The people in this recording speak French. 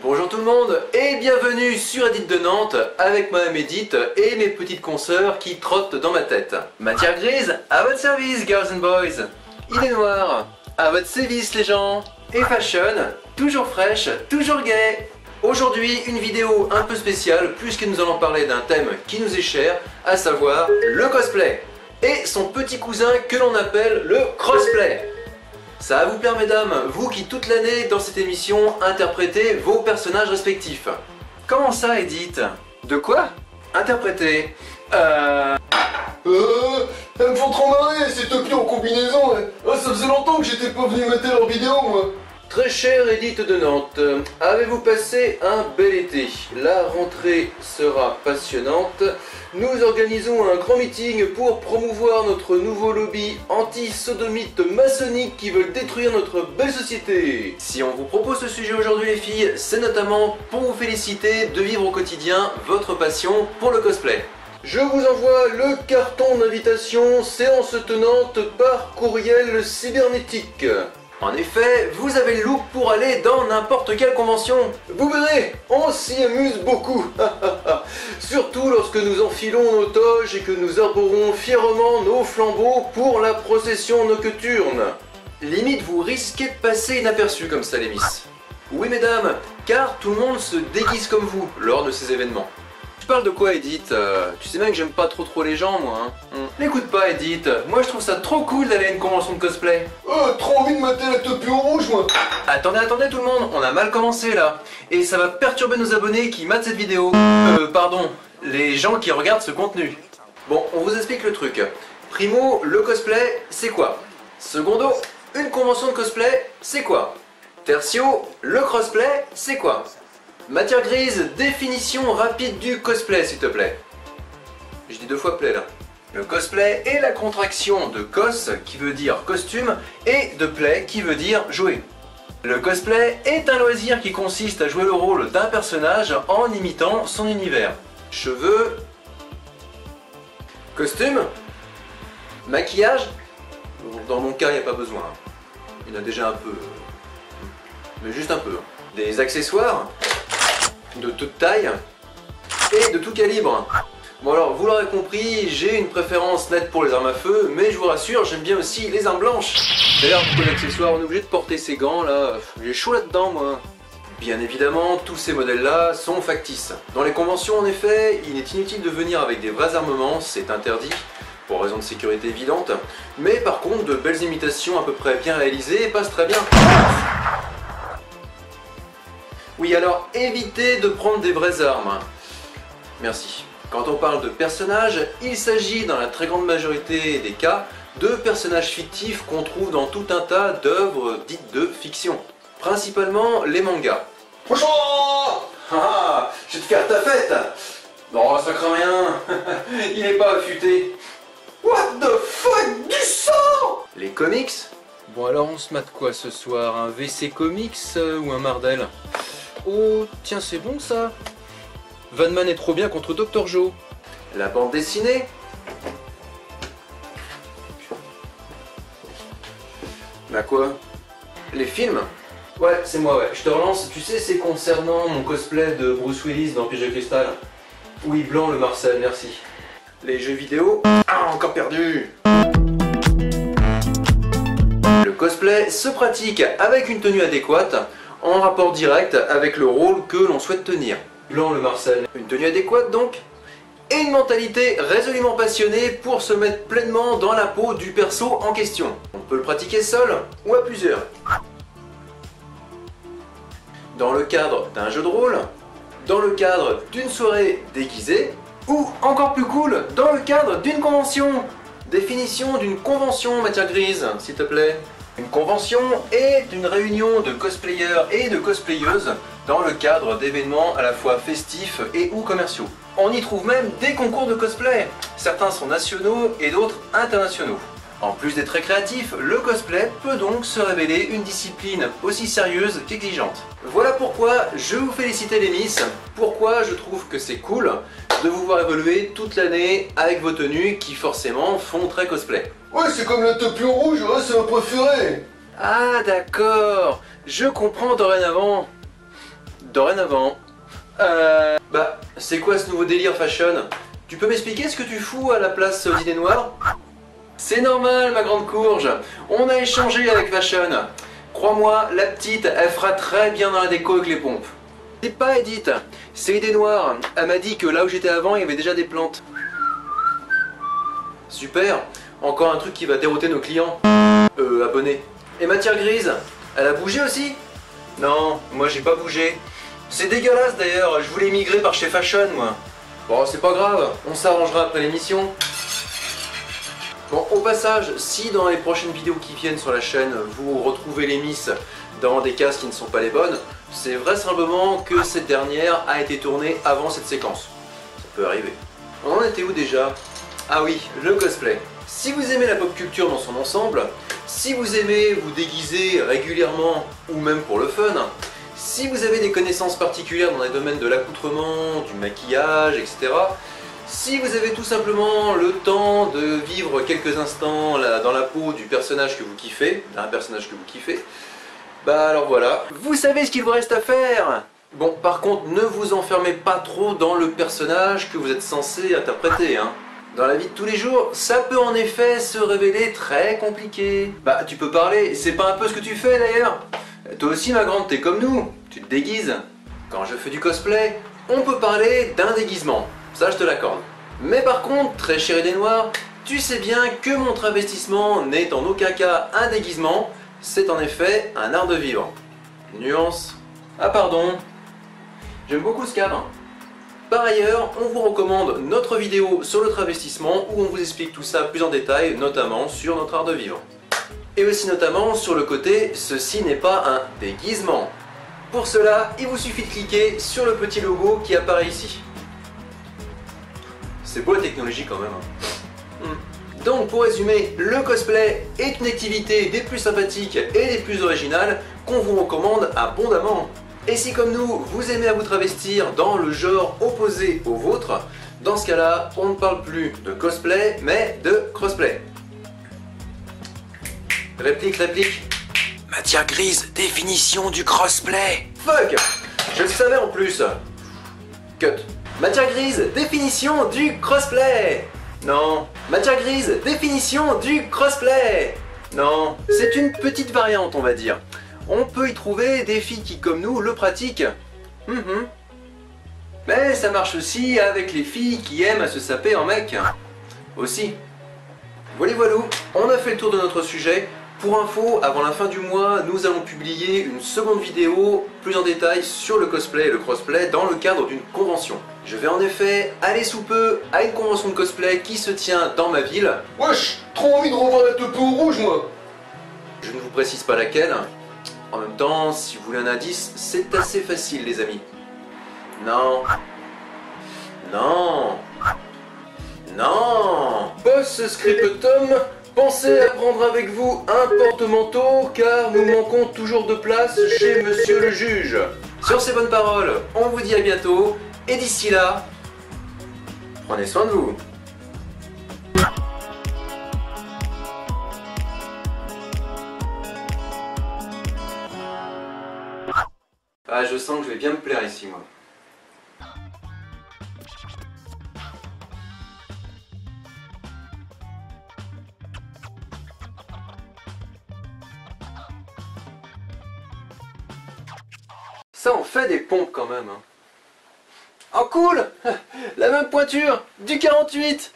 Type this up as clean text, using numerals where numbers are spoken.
Bonjour tout le monde et bienvenue sur Edith de Nantes avec moi-même Edith et mes petites consoeurs qui trottent dans ma tête. Matière grise, à votre service girls and boys. Idée noire, à votre service les gens. Et fashion, toujours fraîche, toujours gay. Aujourd'hui une vidéo un peu spéciale puisque nous allons parler d'un thème qui nous est cher, à savoir le cosplay. Et son petit cousin que l'on appelle le crossplay. Ça va vous plaire mesdames, vous qui toute l'année dans cette émission interprétez vos personnages respectifs. Comment ça Edith? De quoi? Interpréter. Elles me font trop marrer ces topies en combinaison. Ça faisait longtemps que j'étais pas venu mater leurs vidéos moi. Très chère Edith de Nantes, avez-vous passé un bel été? La rentrée sera passionnante. Nous organisons un grand meeting pour promouvoir notre nouveau lobby anti-sodomite maçonnique qui veulent détruire notre belle société. Si on vous propose ce sujet aujourd'hui les filles, c'est notamment pour vous féliciter de vivre au quotidien votre passion pour le cosplay. Je vous envoie le carton d'invitation séance tenante par courriel cybernétique. En effet, vous avez le look pour aller dans n'importe quelle convention. Vous verrez, on s'y amuse beaucoup. Surtout lorsque nous enfilons nos toges et que nous arborons fièrement nos flambeaux pour la procession nocturne. Limite, vous risquez de passer inaperçu comme ça les miss. Oui mesdames, car tout le monde se déguise comme vous lors de ces événements. Tu parles de quoi Edith? Tu sais bien que j'aime pas trop les gens moi. N'écoute pas Edith, moi je trouve ça trop cool d'aller à une convention de cosplay. Trop envie de mater la topie en rouge moi. Attendez tout le monde, on a mal commencé là. Et ça va perturber nos abonnés qui matent cette vidéo. Pardon, les gens qui regardent ce contenu. Bon, on vous explique le truc. Primo, le cosplay, c'est quoi? Secondo, une convention de cosplay, c'est quoi? Tertio, le crossplay, c'est quoi? Matière grise, définition rapide du cosplay s'il te plaît. Je dis deux fois play là. Le cosplay est la contraction de cos qui veut dire costume et de play qui veut dire jouer. Le cosplay est un loisir qui consiste à jouer le rôle d'un personnage en imitant son univers. Cheveux, costume, maquillage, dans mon cas il n'y a pas besoin. Il y en a déjà un peu, mais juste un peu. Des accessoires de toute taille et de tout calibre. Bon alors, vous l'aurez compris, j'ai une préférence nette pour les armes à feu, mais je vous rassure, j'aime bien aussi les armes blanches. D'ailleurs, pour les accessoires, on est obligé de porter ces gants là, j'ai chaud là-dedans moi. Bien évidemment, tous ces modèles-là sont factices. Dans les conventions, en effet, il est inutile de venir avec des vrais armements, c'est interdit, pour raison de sécurité évidente, mais par contre, de belles imitations à peu près bien réalisées passent très bien. Oui, alors évitez de prendre des vraies armes. Merci. Quand on parle de personnages, il s'agit dans la très grande majorité des cas de personnages fictifs qu'on trouve dans tout un tas d'œuvres dites de fiction. Principalement les mangas. Franchement, je vais te faire ta fête. Non, ça craint rien. Il est pas affûté. what the fuck, du sang. Les comics. Bon alors on se mate quoi ce soir? Un VC Comics ou un Mardel? Oh, tiens, c'est bon ça. Vanman est trop bien contre Dr Joe. La bande dessinée. Bah quoi? Les films? Ouais, c'est moi, ouais. Je te relance. Tu sais, c'est concernant mon cosplay de Bruce Willis dans Piège de cristal. Oui, blanc le Marcel, merci. Les jeux vidéo. Ah, encore perdu. Le cosplay se pratique avec une tenue adéquate, en rapport direct avec le rôle que l'on souhaite tenir. Blanc le Marcel, une tenue adéquate donc, et une mentalité résolument passionnée pour se mettre pleinement dans la peau du perso en question. On peut le pratiquer seul ou à plusieurs. Dans le cadre d'un jeu de rôle, dans le cadre d'une soirée déguisée, ou encore plus cool, dans le cadre d'une convention. Définition d'une convention matière grise, s'il te plaît. Une convention est une réunion de cosplayers et de cosplayeuses dans le cadre d'événements à la fois festifs et ou commerciaux. On y trouve même des concours de cosplay. Certains sont nationaux et d'autres internationaux. En plus d'être très créatif, le cosplay peut donc se révéler une discipline aussi sérieuse qu'exigeante. Voilà pourquoi je vous félicite les miss, pourquoi je trouve que c'est cool de vous voir évoluer toute l'année avec vos tenues qui forcément font très cosplay. Ouais, c'est comme la topie en rouge, ouais, c'est ma préférée. Ah d'accord, je comprends dorénavant. dorénavant. Bah, c'est quoi ce nouveau délire fashion? Tu peux m'expliquer ce que tu fous à la place d'idées noires? C'est normal, ma grande courge. On a échangé avec Fashion. Crois-moi, la petite, elle fera très bien dans la déco avec les pompes. C'est pas Edith, c'est Idée Noire. Elle m'a dit que là où j'étais avant, il y avait déjà des plantes. Super, encore un truc qui va dérouter nos clients. Abonnés. Et Matière Grise, elle a bougé aussi? Non, moi j'ai pas bougé. C'est dégueulasse d'ailleurs, je voulais migrer par chez Fashion, moi. Bon, c'est pas grave, on s'arrangera après l'émission. Bon, au passage, si dans les prochaines vidéos qui viennent sur la chaîne, vous retrouvez les Miss dans des cases qui ne sont pas les bonnes, c'est vraisemblablement que cette dernière a été tournée avant cette séquence. Ça peut arriver. On en était où déjà? Ah oui, le cosplay. Si vous aimez la pop culture dans son ensemble, si vous aimez vous déguiser régulièrement ou même pour le fun, si vous avez des connaissances particulières dans les domaines de l'accoutrement, du maquillage, etc., si vous avez tout simplement le temps de vivre quelques instants là, dans la peau du personnage que vous kiffez, d'un personnage que vous kiffez, bah alors voilà, vous savez ce qu'il vous reste à faire. Bon, par contre, ne vous enfermez pas trop dans le personnage que vous êtes censé interpréter, hein. Dans la vie de tous les jours, ça peut en effet se révéler très compliqué. Bah, tu peux parler, c'est pas un peu ce que tu fais d'ailleurs? Toi aussi, ma grande, t'es comme nous, tu te déguises. Quand je fais du cosplay, on peut parler d'un déguisement, ça je te l'accorde. Mais par contre, très cher Idée Noire, tu sais bien que mon travestissement n'est en aucun cas un déguisement, c'est en effet un art de vivre. Nuance. Ah pardon, j'aime beaucoup ce cadre. Par ailleurs, on vous recommande notre vidéo sur le travestissement où on vous explique tout ça plus en détail, notamment sur notre art de vivre. Et aussi notamment sur le côté, ceci n'est pas un déguisement. Pour cela, il vous suffit de cliquer sur le petit logo qui apparaît ici. C'est beau la technologie quand même. Donc pour résumer, le cosplay est une activité des plus sympathiques et des plus originales qu'on vous recommande abondamment. Et si comme nous, vous aimez à vous travestir dans le genre opposé au vôtre, dans ce cas-là, on ne parle plus de cosplay, mais de crossplay. Réplique, réplique. Matière Grise, définition du crossplay. Fuck! Je le savais en plus. Cut. Matière Grise, définition du crossplay. Non. Matière Grise, définition du crossplay. Non. C'est une petite variante, on va dire. On peut y trouver des filles qui, comme nous, le pratiquent. Mais ça marche aussi avec les filles qui aiment à se saper en mec. Aussi. Voilà, on a fait le tour de notre sujet. Pour info, avant la fin du mois, nous allons publier une seconde vidéo plus en détail sur le cosplay et le crossplay dans le cadre d'une convention. Je vais en effet aller sous peu à une convention de cosplay qui se tient dans ma ville. Wesh, trop envie de revoir la topo rouge, moi. Je ne vous précise pas laquelle. En même temps, si vous voulez un indice, c'est assez facile les amis. Non. Non. Non. Post-scriptum, pensez à prendre avec vous un porte-manteau car nous manquons toujours de place chez monsieur le juge. Sur ces bonnes paroles, on vous dit à bientôt et d'ici là, prenez soin de vous. Ah, je sens que je vais bien me plaire ici, moi. Ça en fait des pompes quand même, hein. Oh cool! La même pointure du 48!